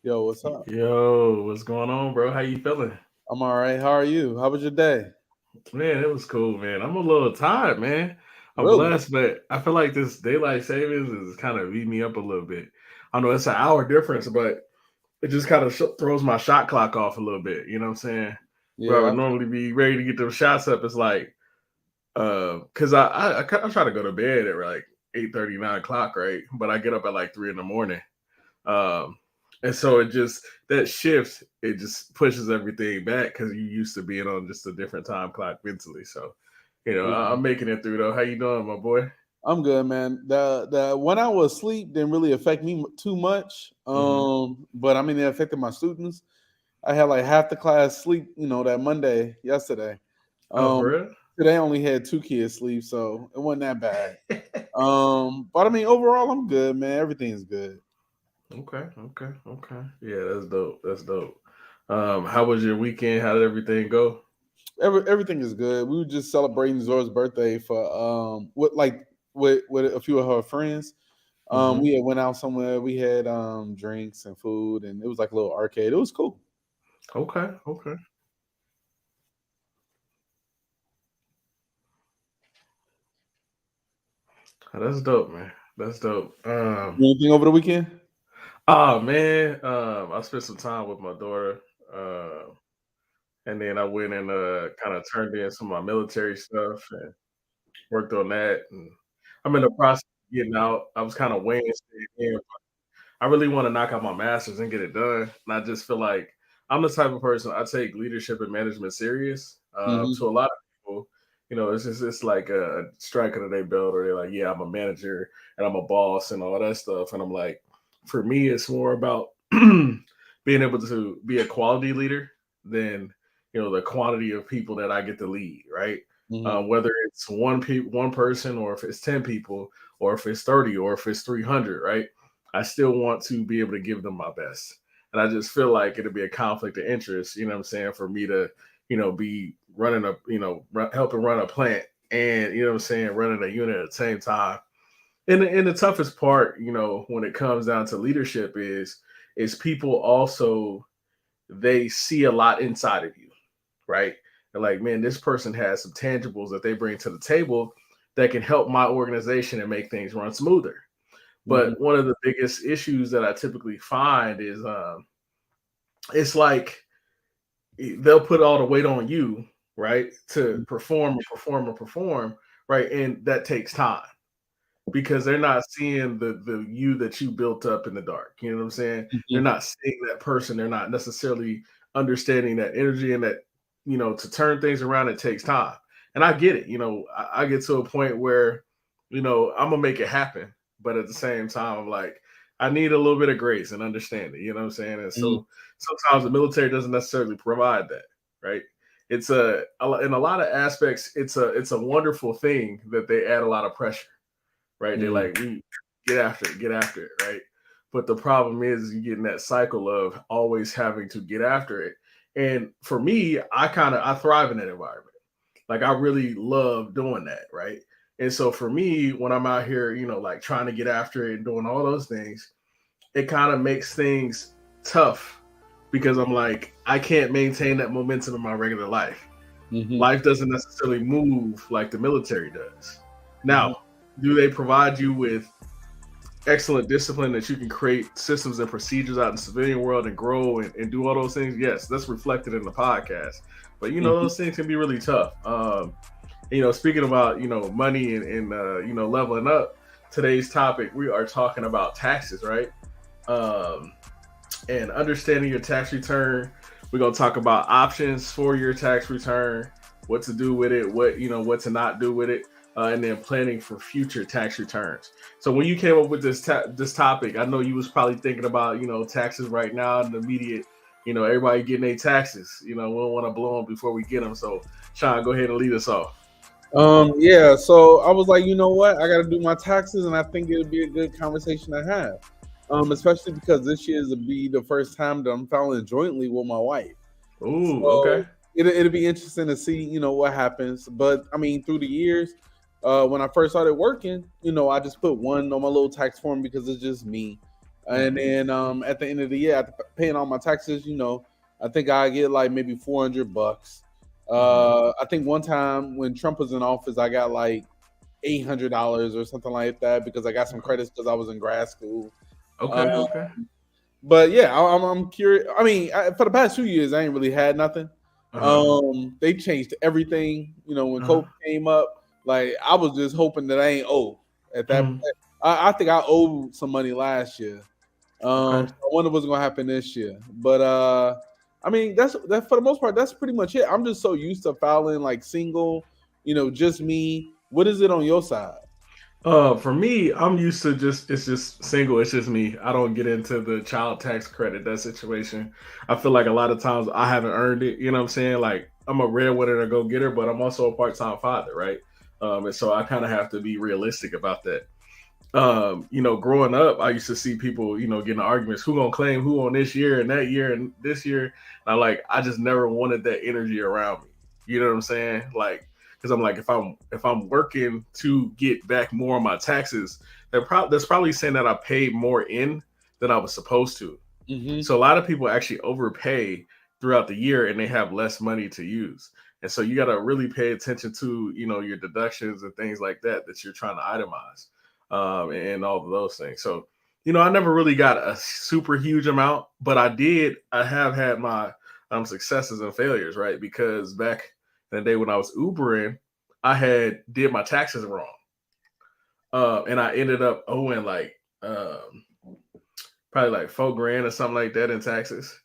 Yo, what's up? Yo, what's going on, bro? How you feeling? I'm all right. How are you? How was your day? Man, it was cool, man. I'm a little tired, man. I'm Really? blessed, but I feel like this daylight savings is kind of beat me up a little bit. I know it's an hour difference, but it just kind of throws my shot clock off a little bit. You know what I'm saying? Where I Yeah. would normally be ready to get those shots up, it's like, because I try to go to bed at like 8:30, 9 o'clock, right? But I get up at like 3 in the morning. Um, and so it just that shift, it just pushes everything back because you used to being on just a different time clock mentally. So, Yeah. I'm making it through though. How you doing, my boy? I'm good, man. The when I was asleep didn't really affect me too much. Mm-hmm. But I mean it affected my students. I had like half the class sleep, that Monday yesterday. Oh, for Um, real? Today I only had 2 kids sleep, so it wasn't that bad. But I mean overall I'm good, man. Everything's good. Okay. Yeah, that's dope. That's dope. How was your weekend? How did everything go? Everything is good. We were just celebrating Zora's birthday for with a few of her friends. Mm-hmm. We had went out somewhere. We had drinks and food, and it was like a little arcade. It was cool. Okay. That's dope, man. That's dope. Anything over the weekend? Oh man, I spent some time with my daughter. Uh, And then I went and kind of turned in some of my military stuff and worked on that. And I'm in the process of getting out. I was kind of weighing staying in. I really want to knock out my master's and get it done. And I just feel like I'm the type of person I take leadership and management serious. Hmm. To a lot of people, it's like a strike of the day belt, or they're like, yeah, I'm a manager and I'm a boss and all that stuff. And I'm like, for me, it's more about being able to be a quality leader than the quantity of people that I get to lead, right? Hmm. Whether it's one person, or if it's 10 people, or if it's 30, or if it's 300, right? I still want to be able to give them my best. And I just feel like it'd be a conflict of interest, you know what I'm saying, for me to, be running helping run a plant and, you know what I'm saying, running a unit at the same time. And the toughest part, when it comes down to leadership is people also, they see a lot inside of you, right? And like, man, this person has some tangibles that they bring to the table that can help my organization and make things run smoother. Hmm. But one of the biggest issues that I typically find is it's like they'll put all the weight on you, right, to perform, right, and that takes time because they're not seeing the you that you built up in the dark. You know what I'm saying? They're Hmm. not seeing that person. They're not necessarily understanding that energy and that to turn things around it takes time. And I get it. I get to a point where I'm gonna make it happen, but at the same time, I'm like I need a little bit of grace and understanding. You know what I'm saying? And Hmm. so sometimes the military doesn't necessarily provide that, right? It's in a lot of aspects, it's a wonderful thing that they add a lot of pressure, right? They're Hmm. like, we get after it, right? But the problem is you get in that cycle of always having to get after it. And for me, I thrive in that environment. Like I really love doing that, right? And so for me, when I'm out here, like trying to get after it and doing all those things, it kind of makes things tough because I'm like, I can't maintain that momentum in my regular life. Hmm. Life doesn't necessarily move like the military does. Hmm. Now, do they provide you with excellent discipline that you can create systems and procedures out in the civilian world and grow and do all those things? Yes, that's reflected in the podcast. But Hmm. those things can be really tough. Speaking about money and leveling up. Today's topic, we are talking about taxes, right? Um, and understanding your tax return. We're gonna talk about options for your tax return, what to do with it, what to not do with it, and then planning for future tax returns. So when you came up with this topic, I know you was probably thinking about taxes right now in the immediate. Everybody getting their taxes. We don't want to blow them before we get them. So Sean, go ahead and lead us off. Yeah, so I was like, you know what? I got to do my taxes, and I think it'd be a good conversation to have. Especially because this year is to be the first time that I'm filing jointly with my wife. Ooh, So okay. it'll be interesting to see, what happens. But I mean, through the years, when I first started working, I just put one on my little tax form because it's just me. And then at the end of the year, after paying all my taxes, I think I get like maybe $400. I think one time when Trump was in office, I got like $800 or something like that because I got some credits because I was in grad school. Okay. But yeah, I'm curious. I mean, for the past 2 years, I ain't really had nothing. They changed everything. When COVID came up, like I was just hoping that I ain't owe at that point. I think I owed some money last year. So I wonder what's gonna happen this year. But I mean, that's for the most part. That's pretty much it. I'm just so used to filing like single, just me. What is it on your side? For me, I'm used to it's just single. It's just me. I don't get into the child tax credit, that situation. I feel like a lot of times I haven't earned it. You know what I'm saying? Like I'm a breadwinner to go get her, but I'm also a part-time father, right? And so I kind of have to be realistic about that. Growing up, I used to see people, getting arguments, who gonna claim who on this year and that year and this year. And I just never wanted that energy around me. You know what I'm saying? Like, because I'm like, if I'm working to get back more on my taxes, that's probably saying that I paid more in than I was supposed to. So a lot of people actually overpay throughout the year and they have less money to use. And so you got to really pay attention to, your deductions and things like that you're trying to itemize. And all of those things. So, I never really got a super huge amount, but I have had my successes and failures, right? Because back in the day when I was Ubering, I did my taxes wrong. And I ended up owing like probably like $4,000 or something like that in taxes.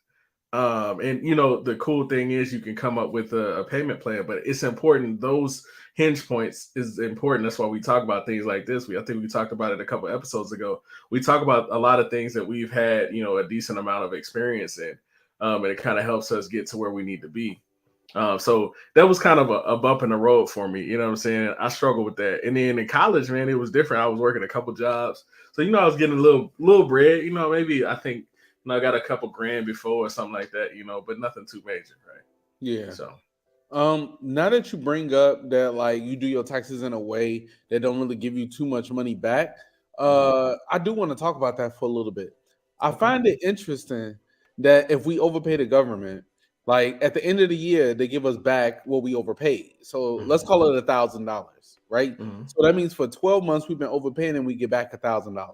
And the cool thing is you can come up with a payment plan, but it's important. Those hinge points is important. That's why we talk about things like this. I think we talked about it a couple episodes ago. We talk about a lot of things that we've had, a decent amount of experience in, and it kind of helps us get to where we need to be. So that was kind of a bump in the road for me. You know what I'm saying? I struggled with that. And then in college, man, it was different. I was working a couple jobs. So, I was getting a little bread, maybe I think, I got a couple grand before or something like that, but nothing too major, right? Yeah. So, now that you bring up that, like, you do your taxes in a way that don't really give you too much money back, I do want to talk about that for a little bit. I find it interesting that if we overpay the government, like at the end of the year, they give us back what we overpaid. So let's call it $1,000, right? So that means for 12 months we've been overpaying and we get back $1,000,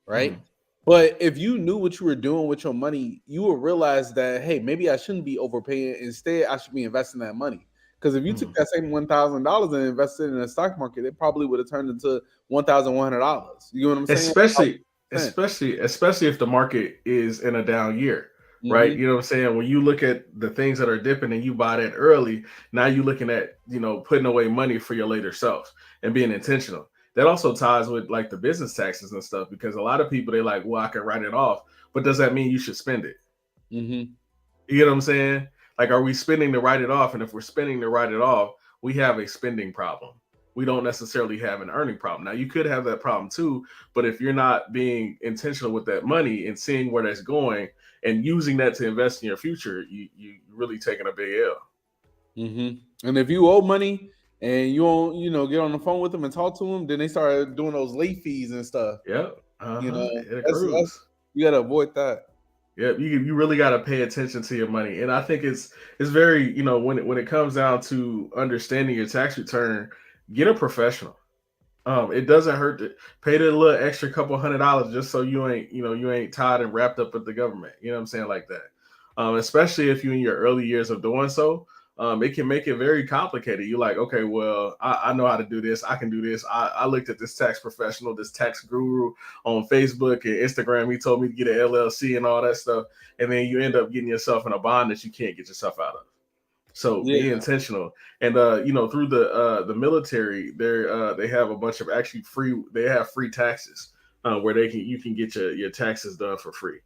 right? But if you knew what you were doing with your money, you would realize that, hey, maybe I shouldn't be overpaying. Instead, I should be investing that money. Because if you took that same $1,000 and invested in the stock market, it probably would have turned into $1,100. You know what I'm saying? Especially if the market is in a down year, right? You know what I'm saying? When you look at the things that are dipping and you buy that early, now you're looking at, putting away money for your later self and being intentional. That also ties with like the business taxes and stuff, because a lot of people, they're like, well, I can write it off, but does that mean you should spend it? You know what I'm saying? Like, are we spending to write it off? And if we're spending to write it off, we have a spending problem. We don't necessarily have an earning problem. Now, you could have that problem too, but if you're not being intentional with that money and seeing where that's going and using that to invest in your future, you really taking a big L. And if you owe money and you don't, get on the phone with them and talk to them, then they start doing those late fees and stuff. Yeah, you got to avoid that. Yeah, you really got to pay attention to your money, and I think it's very, when it comes down to understanding your tax return, get a professional. It doesn't hurt to pay the little extra couple $100 just so you ain't tied and wrapped up with the government. You know what I'm saying, like that. Especially if you're in your early years of doing so. It can make it very complicated. You're like, okay, well, I know how to do this. I can do this. I looked at this tax professional, this tax guru on Facebook and Instagram. He told me to get an LLC and all that stuff. And then you end up getting yourself in a bond that you can't get yourself out of. So be intentional. And, through the military, they have a bunch of actually free taxes where you can get your taxes done for free.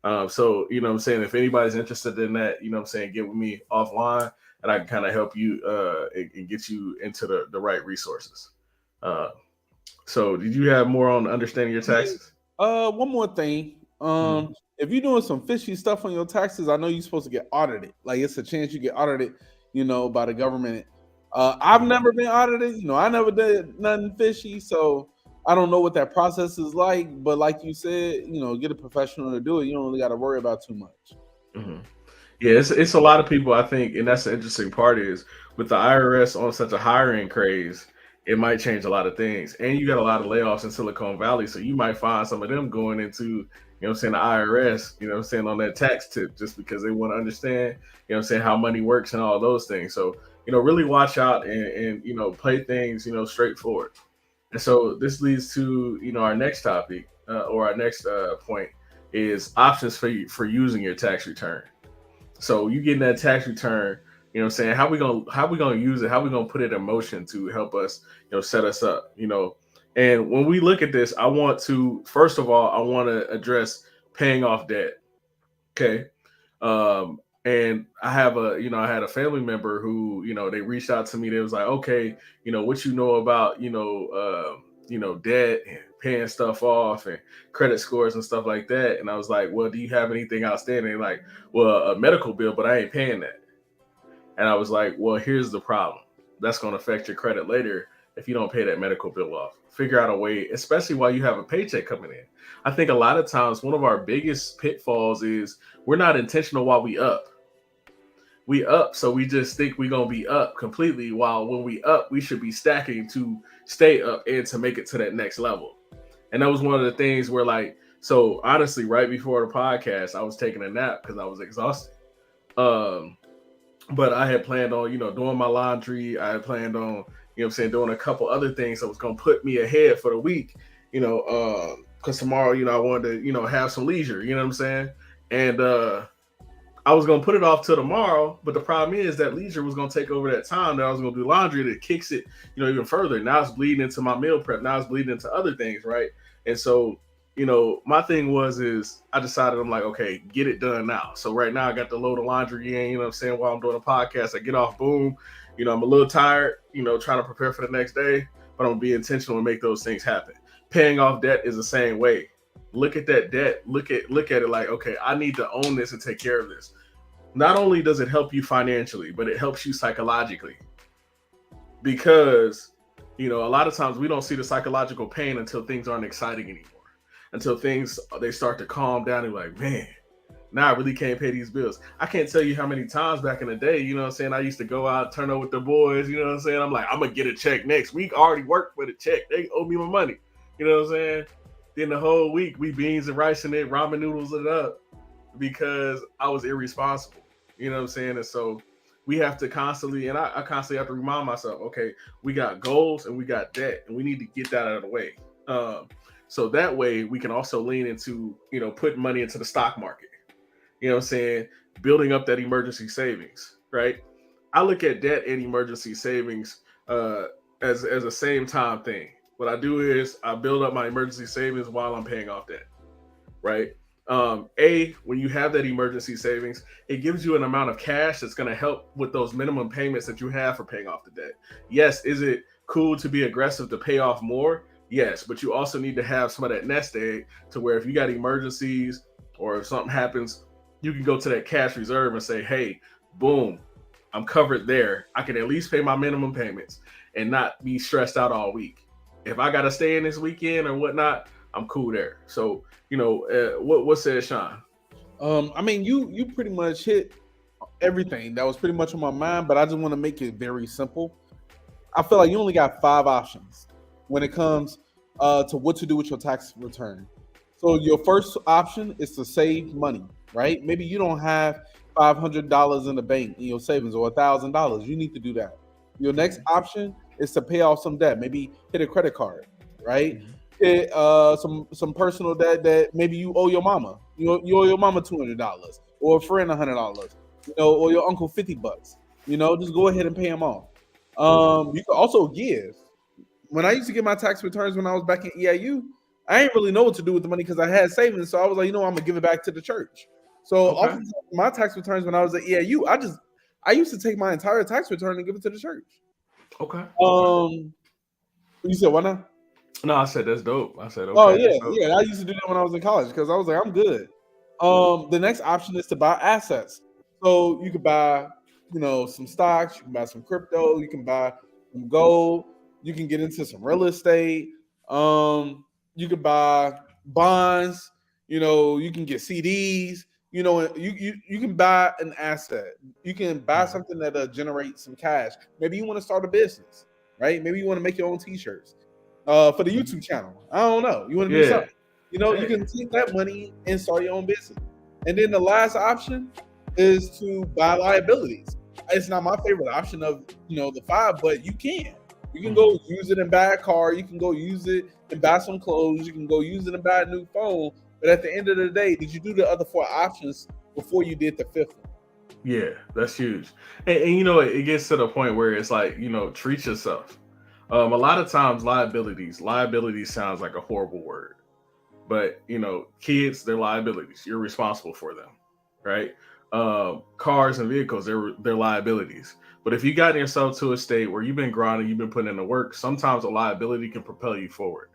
So, what I'm saying, if anybody's interested in that, what I'm saying, get with me offline. And I can kind of help you and get you into the right resources. So did you have more on understanding your taxes? One more thing. If you're doing some fishy stuff on your taxes, I know you're supposed to get audited. Like, it's a chance you get audited, by the government. I've never been audited. I never did nothing fishy. So I don't know what that process is like, but like you said, get a professional to do it. You don't really got to worry about too much. Mm-hmm. Yeah, it's a lot of people, I think, and that's the interesting part is with the IRS on such a hiring craze, it might change a lot of things. And you got a lot of layoffs in Silicon Valley, so you might find some of them going into, the IRS, on that tax tip just because they want to understand, how money works and all those things. So, really watch out and play things, straightforward. And so this leads to, our next topic or our next point is options for using your tax return. So you getting that tax return, how we gonna use it? How we gonna put it in motion to help us, set us up, And when we look at this, first of all, I want to address paying off debt. Okay. And I had a family member who, they reached out to me. They was like, okay, what you know about, debt and paying stuff off and credit scores and stuff like that. And I was like, well, do you have anything outstanding? Like, well, a medical bill, but I ain't paying that. And I was like, well, here's the problem. That's going to affect your credit later if you don't pay that medical bill off. Figure out a way, especially while you have a paycheck coming in. I think a lot of times one of our biggest pitfalls is we're not intentional while we up. We up, so we just think we're going to be up completely, while when we up, we should be stacking to stay up and to make it to that next level. And that was one of the things where so honestly, right before the podcast, I was taking a nap because I was exhausted. But I had planned on, doing my laundry. I had planned on, doing a couple other things that was going to put me ahead for the week, because tomorrow, I wanted to, have some leisure, you know what I'm saying? And I was going to put it off till tomorrow, but the problem is that leisure was going to take over that time that I was going to do laundry, that kicks it, even further. Now it's bleeding into my meal prep. Now it's bleeding into other things, right? And so, my thing is I decided, I'm like, okay, get it done now. So right now I got the load of laundry in, while I'm doing a podcast. I get off, boom, I'm a little tired, trying to prepare for the next day, but I'm going to be intentional and make those things happen. Paying off debt is the same way. Look at that debt. Look at it like, okay, I need to own this and take care of this. Not only does it help you financially, but it helps you psychologically. Because, a lot of times we don't see the psychological pain until things aren't exciting anymore. Until they start to calm down and like, man, now I really can't pay these bills. I can't tell you how many times back in the day, I used to go out, turn up with the boys, I'm like, I'm going to get a check next week. I already worked for the check. They owe me my money. Then the whole week we beans and rice in it, ramen noodles it up because I was irresponsible. And so we have to constantly, and I constantly have to remind myself, okay, we got goals and we got debt and we need to get that out of the way. So that way we can also lean into, putting money into the stock market, building up that emergency savings, right? I look at debt and emergency savings as a same time thing. What I do is I build up my emergency savings while I'm paying off debt, right? When you have that emergency savings, it gives you an amount of cash that's going to help with those minimum payments that you have for paying off the debt. Yes, is it cool to be aggressive to pay off more? Yes, but you also need to have some of that nest egg to where if you got emergencies or if something happens, you can go to that cash reserve and say, hey, boom, I'm covered there. I can at least pay my minimum payments and not be stressed out all week. If I got to stay in this weekend or whatnot, I'm cool there. So, what said Shawn? You pretty much hit everything that was pretty much on my mind, but I just want to make it very simple. I feel like you only got 5 options when it comes to what to do with your tax return. So your first option is to save money, right? Maybe you don't have $500 in the bank in your savings or $1,000. You need to do that. Your next option is to pay off some debt. Maybe hit a credit card, right? Hit some personal debt that maybe you owe your mama. You owe your mama $200 or a friend $100, or your uncle $50. Just go ahead and pay them off. You can also give. When I used to get my tax returns when I was back in EIU, I didn't really know what to do with the money because I had savings. So I was like, I'm gonna give it back to the church. So often my tax returns when I was at EIU, I used to take my entire tax return and give it to the church. Okay. You said what now? No, I said that's dope. I said, okay. Oh yeah. I used to do that when I was in college because I was like, I'm good. The next option is to buy assets. So you could buy, some stocks. You can buy some crypto. You can buy some gold. You can get into some real estate. You can buy bonds. You can get CDs. You can buy an asset. You can buy something that generates some cash. Maybe you want to start a business, right? Maybe you want to make your own T-shirts for the YouTube channel. I don't know. You want to do something. You can take that money and start your own business. And then the last option is to buy liabilities. It's not my favorite option of the 5, but you can. You can go use it and buy a car. You can go use it and buy some clothes. You can go use it and buy a new phone. But at the end of the day, did you do the other 4 options before you did the 5th one? Yeah, that's huge. And it gets to the point where it's like, treat yourself. A lot of times liabilities sounds like a horrible word. But, kids, they're liabilities. You're responsible for them, right? Cars and vehicles, they're liabilities. But if you got yourself to a state where you've been grinding, you've been putting in the work, sometimes a liability can propel you forward,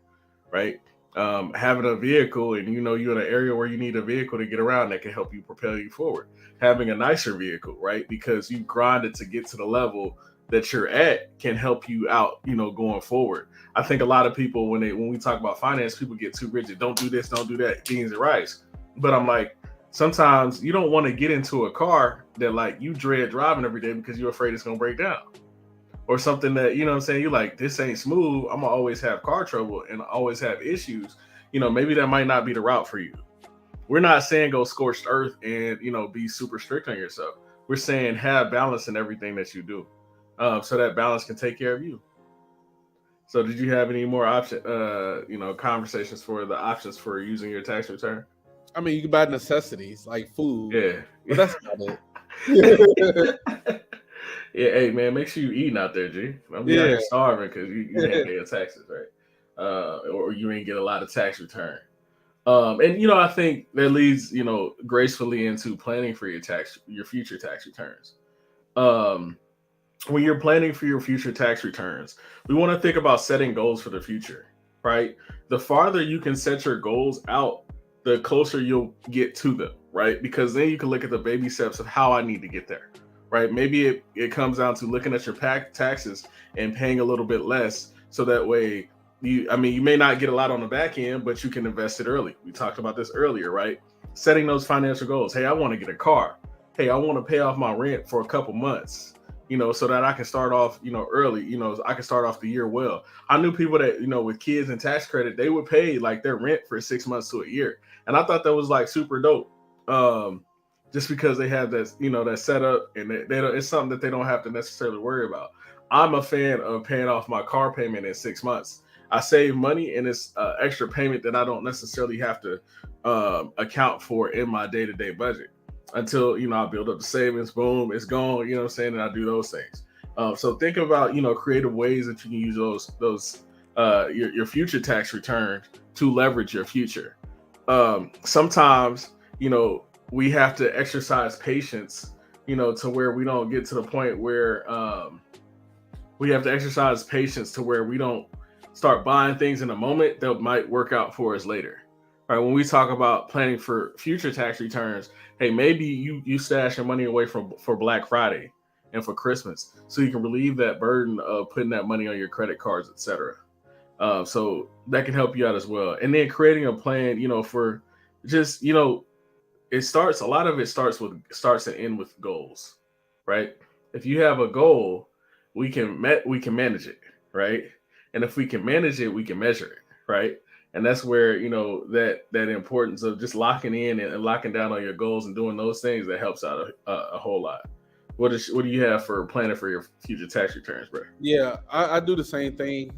right? Having a vehicle and you're in an area where you need a vehicle to get around that can help you propel you forward. Having a nicer vehicle, right? Because you grinded to get to the level that you're at can help you out, going forward. I think a lot of people, when we talk about finance, people get too rigid. Don't do this, don't do that, beans and rice. But I'm like, sometimes you don't want to get into a car that like you dread driving every day because you're afraid it's going to break down. Or something that, you're like, this ain't smooth. I'm going to always have car trouble and always have issues. Maybe that might not be the route for you. We're not saying go scorched earth and, be super strict on yourself. We're saying have balance in everything that you do. So that balance can take care of you. So did you have any more conversations for the options for using your tax return? I mean, you can buy necessities like food. Yeah. But that's not it. Yeah, hey man, make sure you eating out there, G. Don't be out here starving because you ain't pay your taxes, right? Or you ain't get a lot of tax return. And I think that leads, gracefully into planning for your future tax returns. When you're planning for your future tax returns, we want to think about setting goals for the future, right? The farther you can set your goals out, the closer you'll get to them, right? Because then you can look at the baby steps of how I need to get there, right? Maybe it comes down to looking at your taxes and paying a little bit less. So that way you may not get a lot on the back end, but you can invest it early. We talked about this earlier, right? Setting those financial goals. Hey, I want to get a car. Hey, I want to pay off my rent for a couple months, so that I can start off, early, I can start off the year well. I knew people that, with kids and tax credit, they would pay like their rent for 6 months to a year. And I thought that was like super dope. Just because they have that, that setup and it's something that they don't have to necessarily worry about. I'm a fan of paying off my car payment in 6 months. I save money and it's extra payment that I don't necessarily have to account for in my day-to-day budget until, I build up the savings, boom, it's gone, and I do those things. So think about, creative ways that you can use those your future tax return to leverage your future. Sometimes, we have to exercise patience, to where we don't get to the point where we have to exercise patience to where we don't start buying things in a moment that might work out for us later. Right? When we talk about planning for future tax returns, hey, maybe you stash your money away for Black Friday and for Christmas, so you can relieve that burden of putting that money on your credit cards, etc. So that can help you out as well. And then creating a plan, for just, a lot of it starts and end with goals, right? If you have a goal, we can manage it, right? And if we can manage it, we can measure it, right? And that's where, that importance of just locking in and locking down on your goals and doing those things, that helps out a whole lot. What do you have for planning for your future tax returns, bro? Yeah, I do the same thing.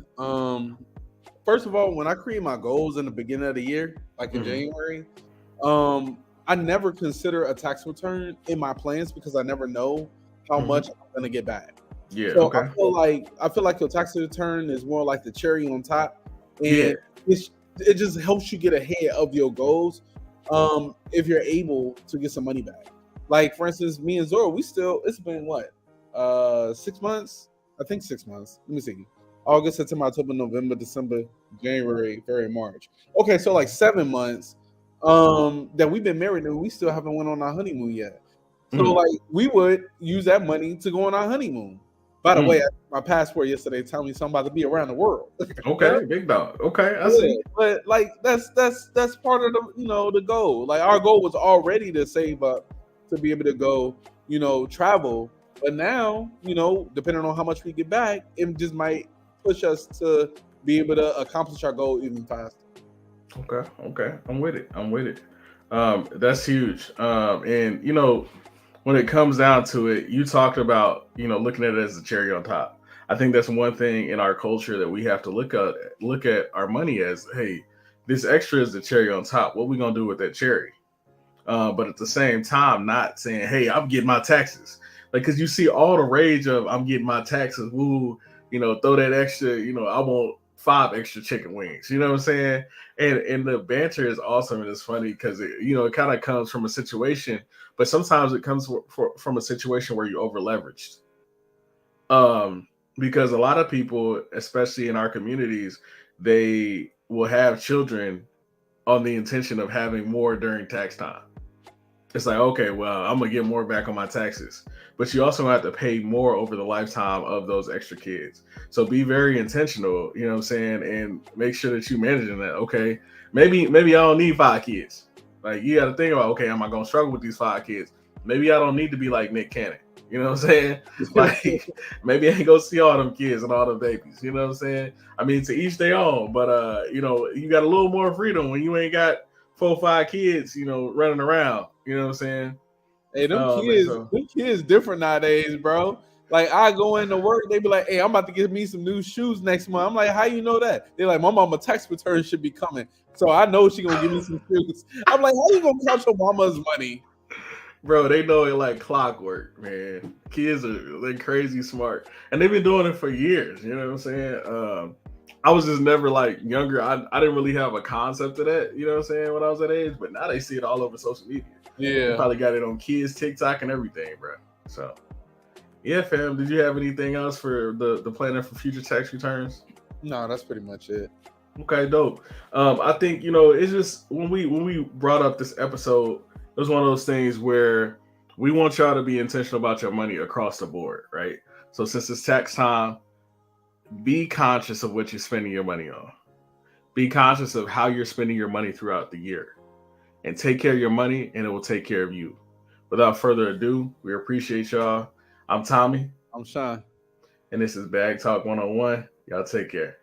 First of all, when I create my goals in the beginning of the year, like in January, I never consider a tax return in my plans because I never know how much I'm going to get back. Yeah. So Okay. I feel like your tax return is more like the cherry on top, and it just helps you get ahead of your goals. If you're able to get some money back, like for instance, me and Zora, it's been what, 6 months? I think 6 months. Let me see. August, September, October, November, December, January, February, March. Okay, so like 7 months that we've been married and we still haven't went on our honeymoon yet. So like we would use that money to go on our honeymoon. By the way, my passport yesterday telling me something about to be around the world. Okay, big dog. Okay, I see. But like that's part of the the goal. Like our goal was already to save up to be able to go travel. But now depending on how much we get back, it just might push us to be able to accomplish our goal even faster. Okay, I'm with it. That's huge. And when it comes down to it, you talked about looking at it as the cherry on top. I think that's one thing in our culture that we have to look at our money as, hey, this extra is the cherry on top. What we gonna do with that cherry? But at the same time, not saying, hey, I'm getting my taxes. Like, because you see all the rage of I'm getting my taxes. Woo, throw that extra. I want 5 extra chicken wings. You know what I'm saying? And the banter is awesome and it's funny because it kind of comes from a situation, but sometimes it comes from a situation where you over leveraged. Because a lot of people, especially in our communities, they will have children on the intention of having more during tax time. It's like, okay, well, I'm gonna get more back on my taxes, but you also have to pay more over the lifetime of those extra kids. So be very intentional, you know what I'm saying, and make sure that you're managing that. Okay, maybe I don't need 5 kids. Like, you got to think about, okay, am I gonna struggle with these 5 kids? Maybe I don't need to be like Nick Cannon. You know what I'm saying? Like, maybe I ain't go see all them kids and all them babies. You know what I'm saying? I mean, to each their own, but you got a little more freedom when you ain't got 4 or 5 kids, running around. You know what I'm saying? Hey, them kids different nowadays, bro. Like, I go into work, they be like, hey, I'm about to get me some new shoes next month. I'm like, how you know that? They're like, my mama tax return should be coming. So I know she gonna give me some shoes. I'm like, how you gonna count your mama's money? Bro, they know it like clockwork, man. Kids they're crazy smart. And they've been doing it for years, you know what I'm saying? I was just never like younger. I didn't really have a concept of that, you know what I'm saying, when I was that age, but now they see it all over social media. Yeah. They probably got it on kids, TikTok, and everything, bro. So yeah, fam. Did you have anything else for the planning for future tax returns? No, that's pretty much it. Okay, dope. I think it's just when we brought up this episode, it was one of those things where we want y'all to be intentional about your money across the board, right? So since it's tax time, be conscious of what you're spending your money on. Be conscious of how you're spending your money throughout the year, and take care of your money, and it will take care of you. Without further ado, we appreciate y'all. I'm Tommy. I'm Shawn. And this is Bag Talk 101. Y'all take care.